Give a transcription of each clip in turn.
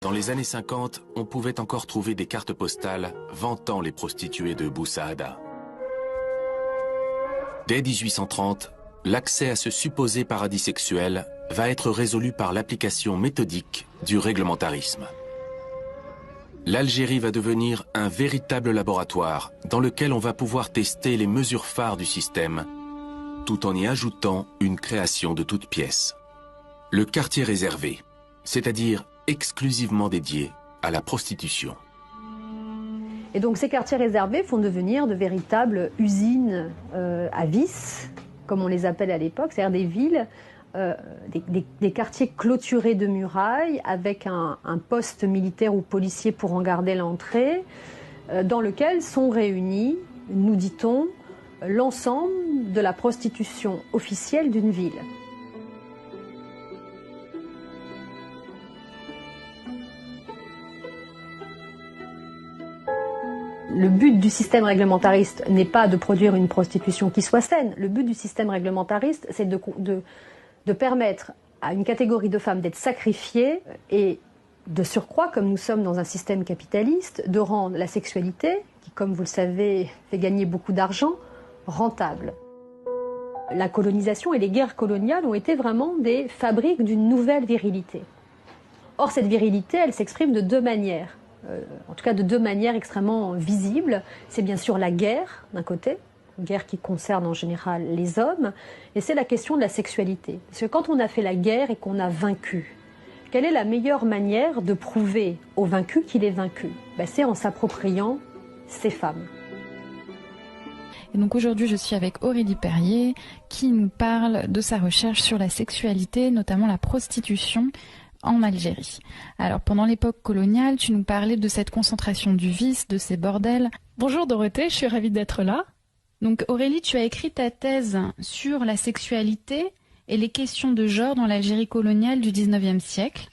Dans les années 50, on pouvait encore trouver des cartes postales vantant les prostituées de Bou Saada. Dès 1830, l'accès à ce supposé paradis sexuel va être résolu par l'application méthodique du réglementarisme. L'Algérie va devenir un véritable laboratoire dans lequel on va pouvoir tester les mesures phares du système, tout en y ajoutant une création de toutes pièces. Le quartier réservé, c'est-à-dire exclusivement dédié à la prostitution. Et donc ces quartiers réservés vont devenir de véritables usines à vices, comme on les appelle à l'époque, c'est-à-dire des villes, des quartiers clôturés de murailles avec un poste militaire ou policier pour en garder l'entrée, dans lequel sont réunis, nous dit-on, l'ensemble de la prostitution officielle d'une ville. Le but du système réglementariste n'est pas de produire une prostitution qui soit saine. Le but du système réglementariste, c'est de permettre à une catégorie de femmes d'être sacrifiées et de surcroît, comme nous sommes dans un système capitaliste, de rendre la sexualité, qui comme vous le savez fait gagner beaucoup d'argent, rentable. La colonisation et les guerres coloniales ont été vraiment des fabriques d'une nouvelle virilité. Or cette virilité, elle s'exprime de deux manières. En tout cas de deux manières extrêmement visibles. C'est bien sûr la guerre, d'un côté, une guerre qui concerne en général les hommes, et c'est la question de la sexualité. Parce que quand on a fait la guerre et qu'on a vaincu, quelle est la meilleure manière de prouver au vaincu qu'il est vaincu? C'est en s'appropriant ces femmes. Et donc aujourd'hui, je suis avec Aurélie Perrier qui nous parle de sa recherche sur la sexualité, notamment la prostitution en Algérie. Alors pendant l'époque coloniale, tu nous parlais de cette concentration du vice, de ces bordels. Bonjour Dorothée, je suis ravie d'être là. Donc Aurélie, tu as écrit ta thèse sur la sexualité et les questions de genre dans l'Algérie coloniale du 19e siècle.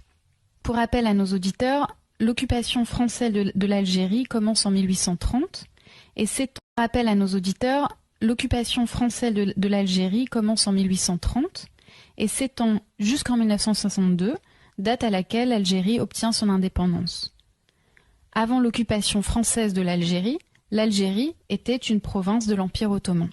Pour rappel à nos auditeurs, l'occupation française de l'Algérie commence en 1830 et c'est rappel à nos auditeurs, l'occupation française de l'Algérie commence en 1830 et s'étend jusqu'en 1962, date à laquelle l'Algérie obtient son indépendance. Avant l'occupation française de l'Algérie, l'Algérie était une province de l'Empire ottoman.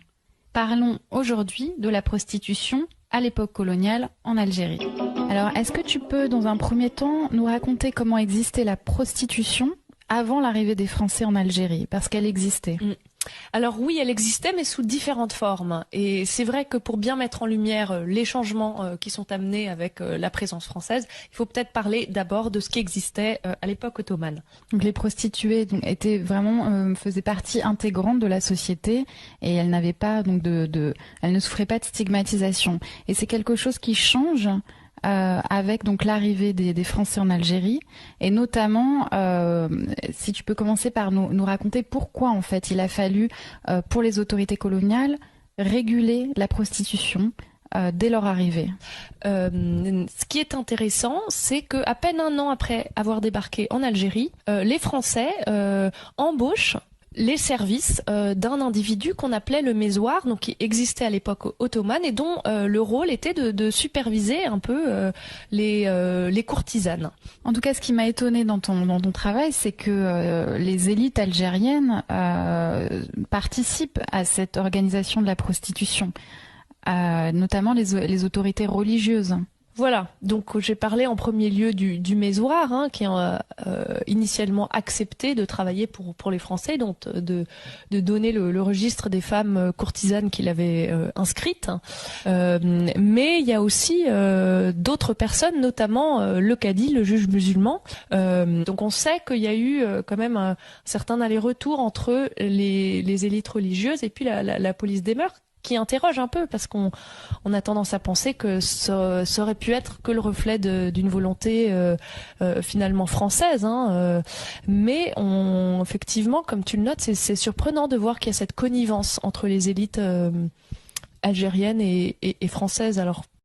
Parlons aujourd'hui de la prostitution à l'époque coloniale en Algérie. Alors, est-ce que tu peux, dans un premier temps, nous raconter comment existait la prostitution avant l'arrivée des Français en Algérie, parce qu'elle existait? Alors oui, elle existait, mais sous différentes formes. Et c'est vrai que pour bien mettre en lumière les changements qui sont amenés avec la présence française, il faut peut-être parler d'abord de ce qui existait à l'époque ottomane. Donc les prostituées étaient vraiment faisaient partie intégrante de la société et elles n'avaient pas donc elles ne souffraient pas de stigmatisation. Et c'est quelque chose qui change avec donc l'arrivée des Français en Algérie et notamment si tu peux commencer par nous raconter pourquoi en fait il a fallu pour les autorités coloniales réguler la prostitution dès leur arrivée. Ce qui est intéressant, c'est que à peine un an après avoir débarqué en Algérie, les Français embauchent les services d'un individu qu'on appelait le mésoir, donc qui existait à l'époque ottomane et dont le rôle était de superviser un peu les courtisanes. En tout cas, ce qui m'a étonnée dans ton travail, c'est que les élites algériennes participent à cette organisation de la prostitution, notamment les autorités religieuses. Voilà, donc j'ai parlé en premier lieu du mésoir, qui a initialement accepté de travailler pour les Français, donc de donner le registre des femmes courtisanes qu'il avait inscrites. Mais il y a aussi d'autres personnes, notamment le cadi, le juge musulman. Donc on sait qu'il y a eu quand même un certain aller-retour entre les élites religieuses et puis la police des mœurs, qui interroge un peu parce qu'on a tendance à penser que ça aurait pu être que le reflet d'une volonté finalement française, mais effectivement, comme tu le notes, c'est surprenant de voir qu'il y a cette connivence entre les élites algériennes et françaises. Alors